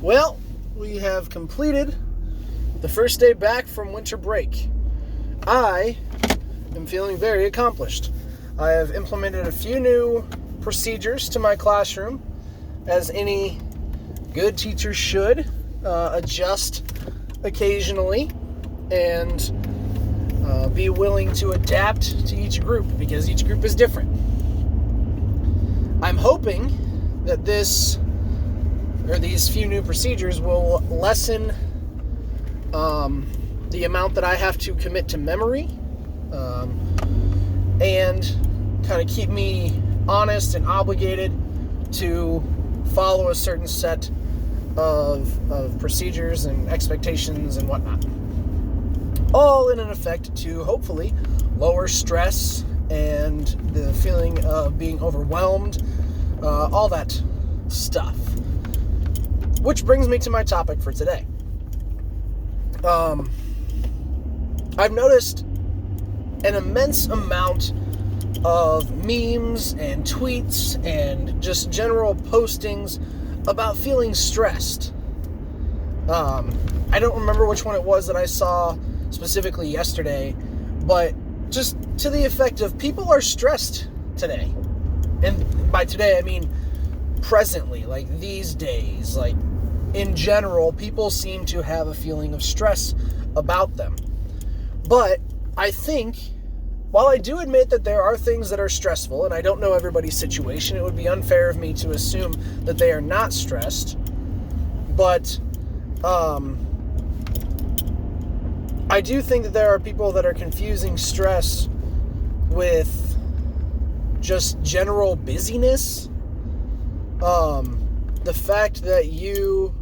Well, we have completed the first day back from winter break. I am feeling very accomplished. I have implemented a few new procedures to my classroom, as any good teacher should, adjust occasionally and be willing to adapt to each group because each group is different. I'm hoping that these few new procedures will lessen the amount that I have to commit to memory, and kind of keep me honest and obligated to follow a certain set of procedures and expectations and whatnot. All in an effect to hopefully lower stress and the feeling of being overwhelmed, all that stuff. Which brings me to my topic for today. I've noticed an immense amount of memes and tweets and just general postings about feeling stressed. I don't remember which one it was that I saw specifically yesterday, but just to the effect of people are stressed today. And by today, I mean presently, like these days, like in general, people seem to have a feeling of stress about them. But I think, while I do admit that there are things that are stressful, and I don't know everybody's situation, it would be unfair of me to assume that they are not stressed, but I do think that there are people that are confusing stress with just general busyness. The fact that you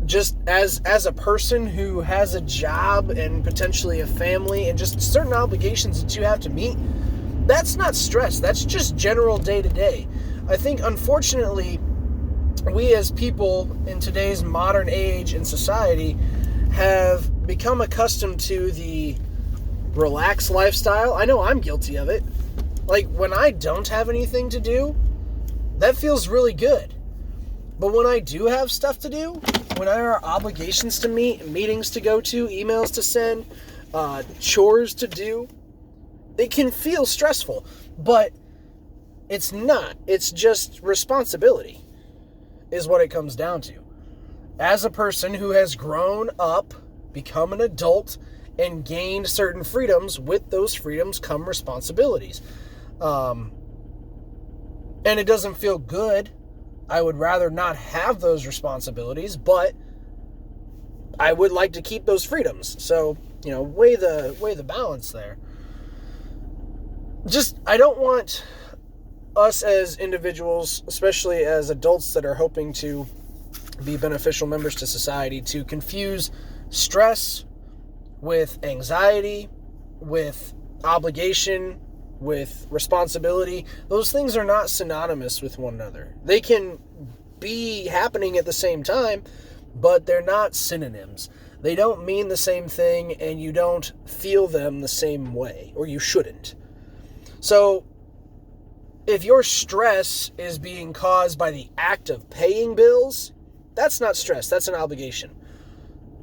just as a person who has a job and potentially a family and just certain obligations that you have to meet, that's not stress. That's just general day-to-day. I think, unfortunately, we as people in today's modern age and society have become accustomed to the relaxed lifestyle. I know I'm guilty of it. Like, when I don't have anything to do, that feels really good. But when I do have stuff to do, when there are obligations to meet, meetings to go to, emails to send, chores to do, it can feel stressful. But it's not. It's just responsibility is what it comes down to. As a person who has grown up, become an adult, and gained certain freedoms, with those freedoms come responsibilities. And it doesn't feel good. I would rather not have those responsibilities, but I would like to keep those freedoms. So, weigh the balance there. I don't want us as individuals, especially as adults that are hoping to be beneficial members to society, to confuse stress with anxiety, with obligation, with responsibility. Those things are not synonymous with one another. They can be happening at the same time, but they're not synonyms. They don't mean the same thing, and you don't feel them the same way, or you shouldn't. So, if your stress is being caused by the act of paying bills, that's not stress, that's an obligation.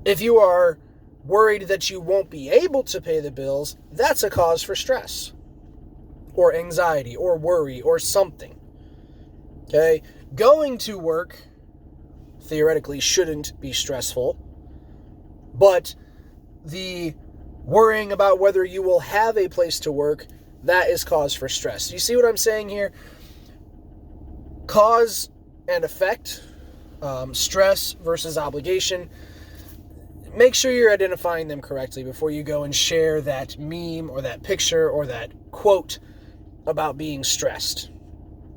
If you are worried that you won't be able to pay the bills, that's a cause for stress, or anxiety, or worry, or something. Okay? Going to work, theoretically, shouldn't be stressful, but the worrying about whether you will have a place to work, that is cause for stress. You see what I'm saying here? Cause and effect, stress versus obligation. Make sure you're identifying them correctly before you go and share that meme or that picture or that quote about being stressed,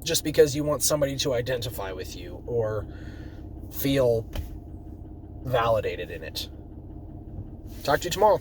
just because you want somebody to identify with you or feel validated in it. Talk to you tomorrow.